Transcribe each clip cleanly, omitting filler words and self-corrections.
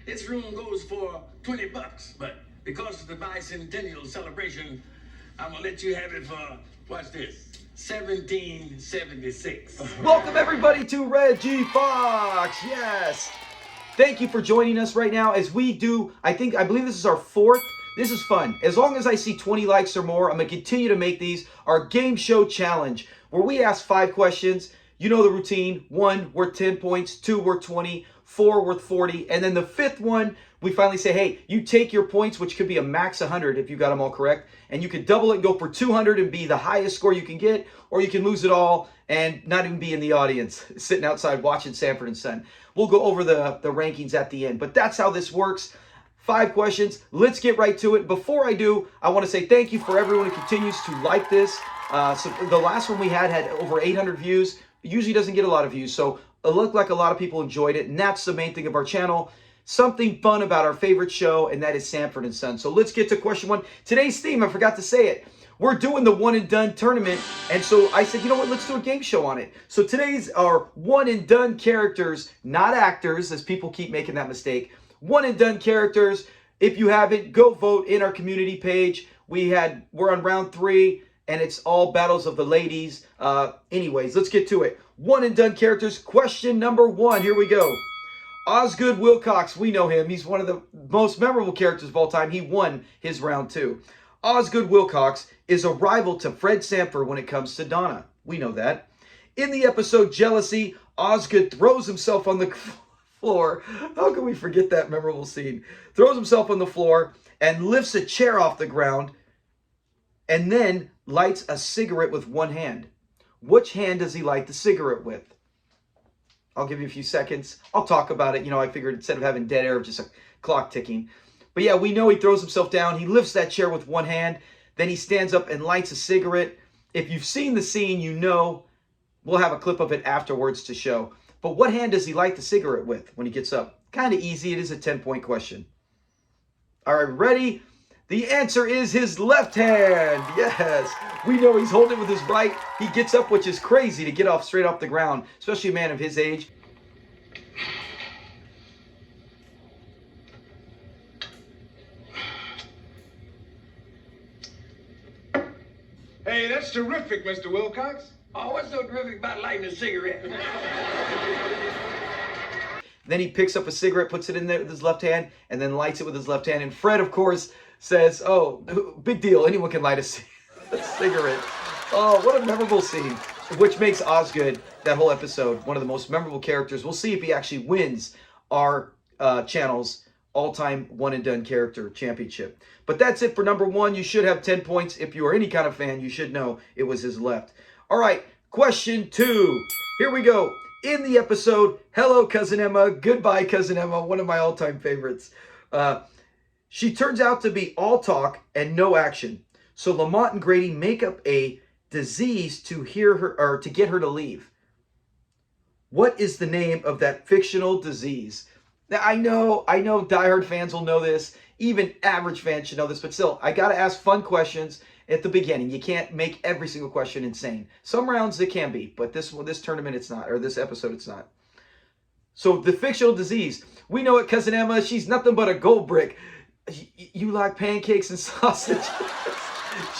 This room goes for $20, but because of the bicentennial celebration, I'm gonna let you have it for, watch this, 1776. Welcome everybody to Reggie Fox. Yes. Thank you for joining us right now as we do, I believe this is our fourth. This is fun. As long as I see 20 likes or more, I'm going to continue to make these our game show challenge where we ask 5 questions. You know the routine. 1 worth 10 points, 2 worth 20, 4 worth 40, and then the 5th one, we finally say, hey, you take your points, which could be a max 100 if you got them all correct, and you could double it and go for 200 and be the highest score you can get, or you can lose it all and not even be in the audience, sitting outside watching Sanford and Son. We'll go over the rankings at the end, but that's how this works. 5 questions. Let's get right to it. Before I do, I want to say thank you for everyone who continues to like this. So the last one we had over 800 views. It usually doesn't get a lot of views, so it looked like a lot of people enjoyed it, and that's the main thing of our channel. Something fun about our favorite show, and that is Sanford and Son. So let's get to question 1. Today's theme, I forgot to say it. We're doing the one and done tournament, and so I said, you know what, let's do a game show on it. So today's our one and done characters, not actors, as people keep making that mistake. One and done characters. If you haven't, go vote in our community page. We're on round 3, and it's all battles of the ladies. Anyways, let's get to it. One and done characters. Question number 1. Here we go. Osgood Wilcox, we know him. He's one of the most memorable characters of all time. He won his round 2. Osgood Wilcox is a rival to Fred Sanford when it comes to Donna. We know that. In the episode Jealousy, Osgood throws himself on the floor. How can we forget that memorable scene? Throws himself on the floor and lifts a chair off the ground and then lights a cigarette with one hand. Which hand does he light the cigarette with? I'll give you a few seconds. I'll talk about it. You know, I figured instead of having dead air, just a clock ticking. But yeah, we know he throws himself down. He lifts that chair with one hand. Then he stands up and lights a cigarette. If you've seen the scene, you know. We'll have a clip of it afterwards to show. But what hand does he light the cigarette with when he gets up? Kind of easy. It is a 10-point question. All right, ready? The answer is his left hand. Yes. We know he's holding it with his right. He gets up, which is crazy to get off straight off the ground, especially a man of his age. Hey, that's terrific, Mr. Wilcox. Oh, what's so terrific about lighting a cigarette? Then he picks up a cigarette, puts it in there with his left hand, and then lights it with his left hand. And Fred, of course, says, oh, big deal. Anyone can light a cigarette. Oh, what a memorable scene. Which makes Osgood, that whole episode, one of the most memorable characters. We'll see if he actually wins our channel's all-time one-and-done character championship. But that's it for number 1. You should have 10 points. If you are any kind of fan, you should know it was his left. All right, question 2. Here we go. In the episode, Hello, Cousin Emma, Goodbye, Cousin Emma, one of my all-time favorites. She turns out to be all talk and no action. So Lamont and Grady make up a disease to to get her to leave. What is the name of that fictional disease? Now, I know diehard fans will know this. Even average fans should know this, but still, I got to ask fun questions at the beginning. You can't make every single question insane. Some rounds it can be, but this tournament it's not, or this episode it's not. So the fictional disease, we know it, Cousin Emma. She's nothing but a gold brick. You like pancakes and sausage.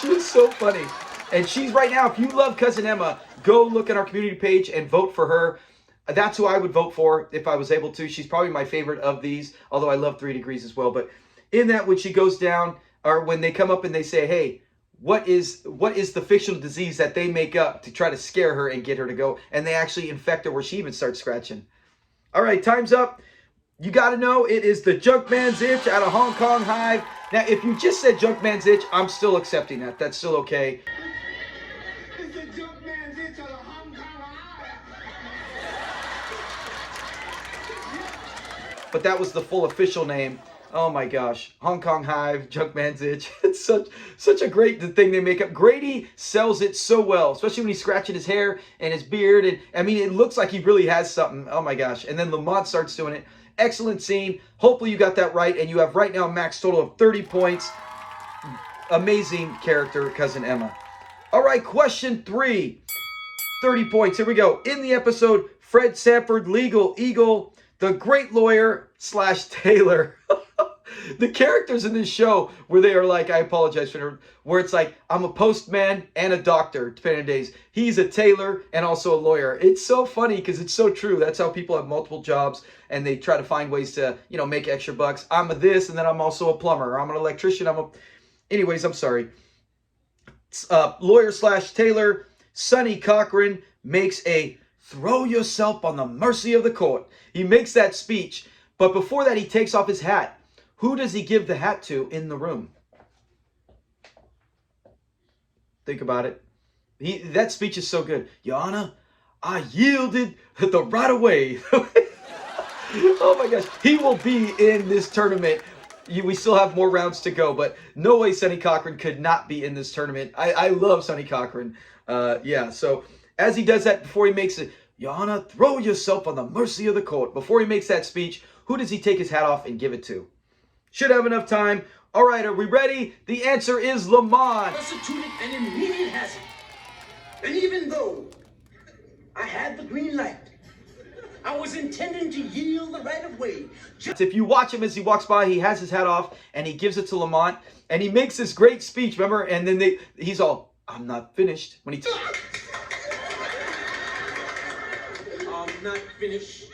She is so funny. And she's right now, if you love Cousin Emma, go look at our community page and vote for her. That's who I would vote for if I was able to. She's probably my favorite of these, although I love 3 Degrees as well. But in that, when she goes down, or when they come up and they say, hey, what is the fictional disease that they make up to try to scare her and get her to go? And they actually infect her where she even starts scratching. All right, time's up. You got to know it is the Junkman's Itch out of Hong Kong Hive. Now, if you just said Junkman's Itch, I'm still accepting that. That's still okay. It's the Junkman's Itch out of Hong Kong Hive. But that was the full official name. Oh my gosh, Hong Kong Hive, Junkman's Itch. It's such a great thing they make up. Grady sells it so well, especially when he's scratching his hair and his beard. And I mean, it looks like he really has something. Oh my gosh. And then Lamont starts doing it. Excellent scene. Hopefully you got that right. And you have right now a max total of 30 points. Amazing character, Cousin Emma. All right, question 3. 30 points. Here we go. In the episode, Fred Sanford, Legal Eagle, the great lawyer slash tailor. The characters in this show where they are like, I apologize for where it's like, I'm a postman and a doctor, depending on days. He's a tailor and also a lawyer. It's so funny because it's so true. That's how people have multiple jobs and they try to find ways to, you know, make extra bucks. I'm a this and then I'm also a plumber. I'm an electrician. Anyways, I'm sorry. Lawyer slash tailor, Sonny Cochran makes a throw yourself on the mercy of the court. He makes that speech, but before that he takes off his hat. Who does he give the hat to in the room? Think about it. That speech is so good. Your Honor, I yielded the right of way. Oh my gosh. He will be in this tournament. We still have more rounds to go, but no way Sonny Cochran could not be in this tournament. I love Sonny Cochran. Yeah, so as he does that, before he makes it, Your Honor, throw yourself on the mercy of the court. Before he makes that speech, who does he take his hat off and give it to? Should have enough time. All right, are we ready? The answer is Lamont. Constituted an immediate hazard. And even though I had the green light, I was intending to yield the right of way. If you watch him as he walks by, he has his hat off and he gives it to Lamont and he makes this great speech, remember? And then he's all, I'm not finished. When he I'm not finished.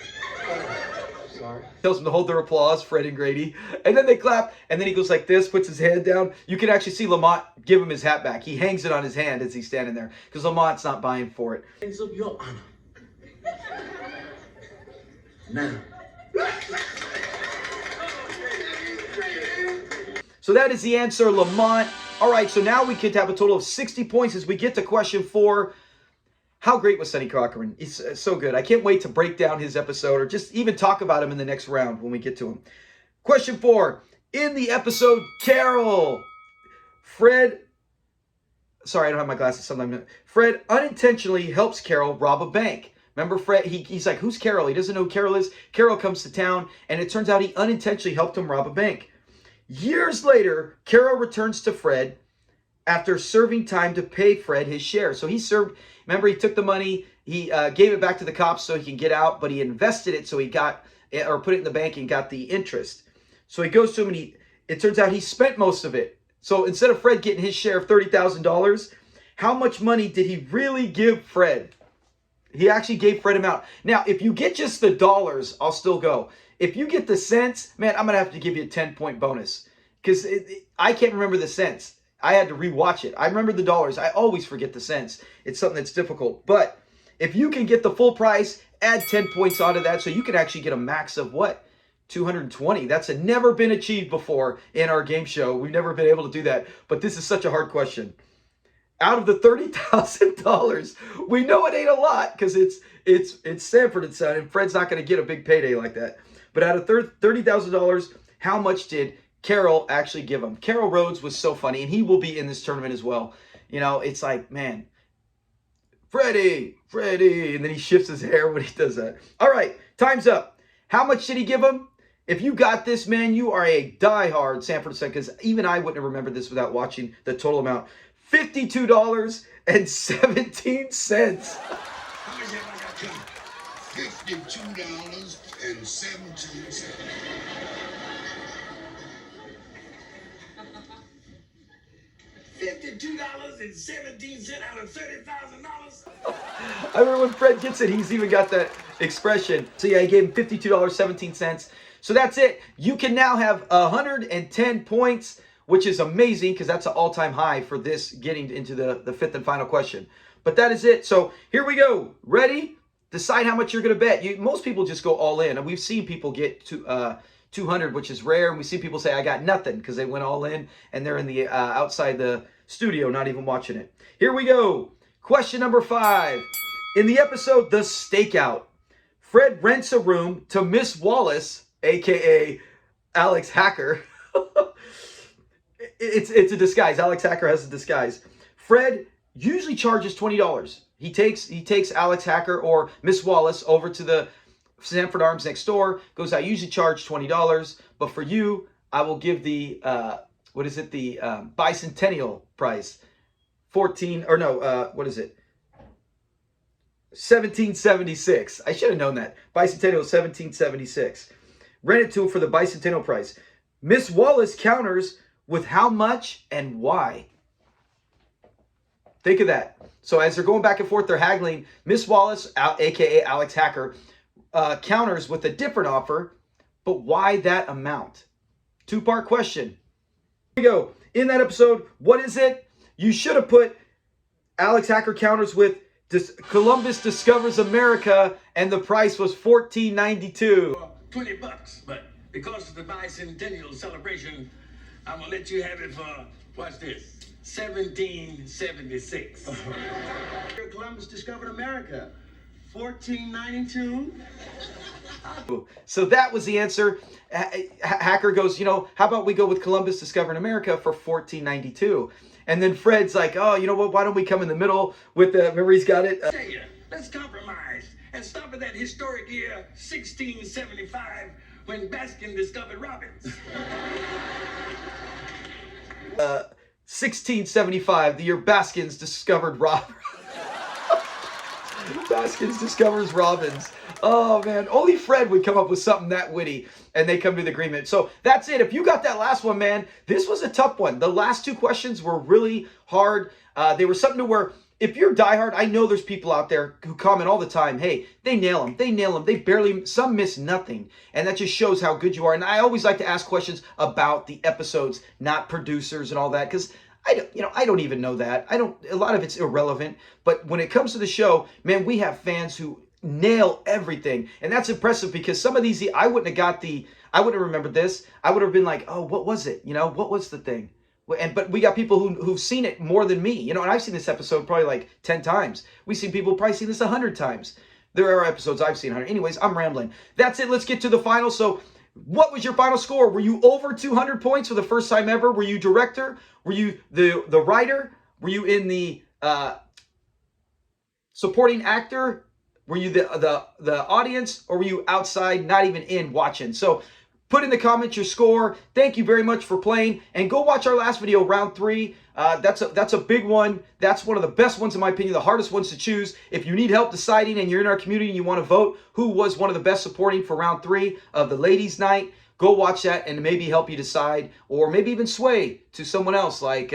Sorry. Tells them to hold their applause, Fred and Grady. And then they clap, and then he goes like this, puts his hand down. You can actually see Lamont give him his hat back. He hangs it on his hand as he's standing there, because Lamont's not buying for it. Hands of your honor. Now. So that is the answer, Lamont. All right, so now we could have a total of 60 points as we get to question 4. How great was Sonny Cochran? He's so good. I can't wait to break down his episode or just even talk about him in the next round when we get to him. Question 4. In the episode Carol, Fred unintentionally helps Carol rob a bank. Remember Fred? He's like, who's Carol? He doesn't know who Carol is. Carol comes to town, and it turns out he unintentionally helped him rob a bank. Years later, Carol returns to Fred after serving time to pay Fred his share. So he served, remember, he took the money, he gave it back to the cops so he can get out, but he invested it so he got, or put it in the bank and got the interest. So he goes to him and it turns out he spent most of it. So instead of Fred getting his share of $30,000, how much money did he really give Fred? He actually gave Fred amount. Now, if you get just the dollars, I'll still go. If you get the cents, man, I'm going to have to give you a 10-point bonus because I can't remember the cents. I had to rewatch it. I remember the dollars. I always forget the cents. It's something that's difficult. But if you can get the full price, add 10 points onto that so you can actually get a max of what? 220. That's never been achieved before in our game show. We've never been able to do that. But this is such a hard question. Out of the $30,000, we know it ain't a lot because it's Sanford and Son, and Fred's not going to get a big payday like that. But out of $30,000, how much did Carol actually give him? Carol Rhodes was so funny, and he will be in this tournament as well. You know, it's like, man, Freddie, and then he shifts his hair when he does that. All right, time's up. How much did he give him? If you got this, man, you are a diehard Sanford and Son, because even I wouldn't have remembered this without watching the total amount. $52.17. $52.17. $52.17 out of $30,000. I remember when Fred gets it, he's even got that expression. So yeah, he gave him $52.17. So that's it. You can now have 110 points, which is amazing because that's an all-time high for this getting into the fifth and final question. But that is it. So here we go. Ready? Decide how much you're going to bet. Most people just go all in. And we've seen people get to 200, which is rare. And we see people say, I got nothing because they went all in and they're in the outside the studio, not even watching it. Here we go. Question number 5. In the episode The Stakeout, Fred rents a room to Miss Wallace, a.k.a. Alex Hacker. It's a disguise. Alex Hacker has a disguise. Fred usually charges $20. He takes Alex Hacker or Miss Wallace over to the Sanford Arms next door. Goes, I usually charge $20, but for you, I will give the the bicentennial price. 14 or no, what is it? 1776. I should have known that. Bicentennial 1776. Rent it to him for the bicentennial price. Miss Wallace counters with how much and why? Think of that. So as they're going back and forth, they're haggling. Miss Wallace, aka Alex Hacker, counters with a different offer, but why that amount? Two-part question. Here we go. In that episode, what is it? You should have put Alex Hacker counters with Columbus discovers America, and the price was $14.92. $20, but because of the bicentennial celebration, I'm gonna let you have it for, what's this? 1776. Columbus discovered America. 1492. So that was the answer. Hacker goes, how about we go with Columbus discovering America for $14.92? And then Fred's like, oh, you know what? Why don't we come in the middle with the, remember he's got it? Let's compromise and stop at that historic year 1675 when Baskin discovered Robbins. 1675, the year Baskins discovered Robbins. Baskins discovers Robbins. Oh, man. Only Fred would come up with something that witty, and they come to the agreement. So that's it. If you got that last one, man, this was a tough one. The last two questions were really hard. They were something to where, if you're diehard, I know there's people out there who comment all the time, hey, they nail them. They nail them. They barely, some miss nothing. And that just shows how good you are. And I always like to ask questions about the episodes, not producers and all that, because I don't even know that. A lot of it's irrelevant. But when it comes to the show, man, we have fans who nail everything. And that's impressive because some of these, I wouldn't have remembered this. I would have been like, oh, what was it? What was the thing? But we got people who've seen it more than me, and I've seen this episode probably like 10 times. We've seen people probably seen this 100 times. There are episodes I've seen 100. Anyways, I'm rambling. That's it. Let's get to the final. So what was your final score? Were you over 200 points for the first time ever? Were you director? Were you the writer? Were you in the supporting actor? Were you the audience? Or were you outside, not even in, watching? So put in the comments your score. Thank you very much for playing. And go watch our last video, round 3. That's a big one. That's one of the best ones in my opinion, the hardest ones to choose. If you need help deciding and you're in our community and you want to vote who was one of the best supporting for round 3 of the ladies' night, go watch that and maybe help you decide, or maybe even sway to someone else like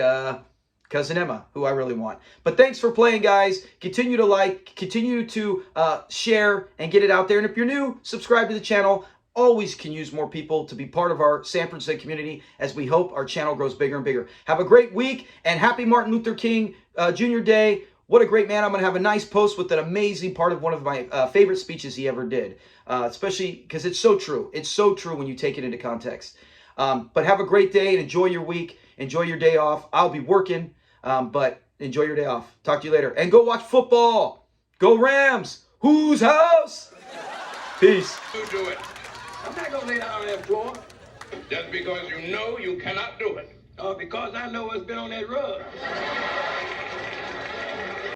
Cousin Emma, who I really want. But thanks for playing, guys. Continue to like, continue to share and get it out there. And if you're new, subscribe to the channel. Always can use more people to be part of our Sanford State community as we hope our channel grows bigger and bigger. Have a great week and happy Martin Luther King Jr. Day. What a great man. I'm going to have a nice post with an amazing part of one of my favorite speeches he ever did, especially because it's so true. It's so true when you take it into context. But have a great day and enjoy your week. Enjoy your day off. I'll be working, but enjoy your day off. Talk to you later. And go watch football. Go Rams. Whose house? Peace. You do it. I'm not gonna lay down on that floor. Just because you know you cannot do it. Because I know what's been on that rug.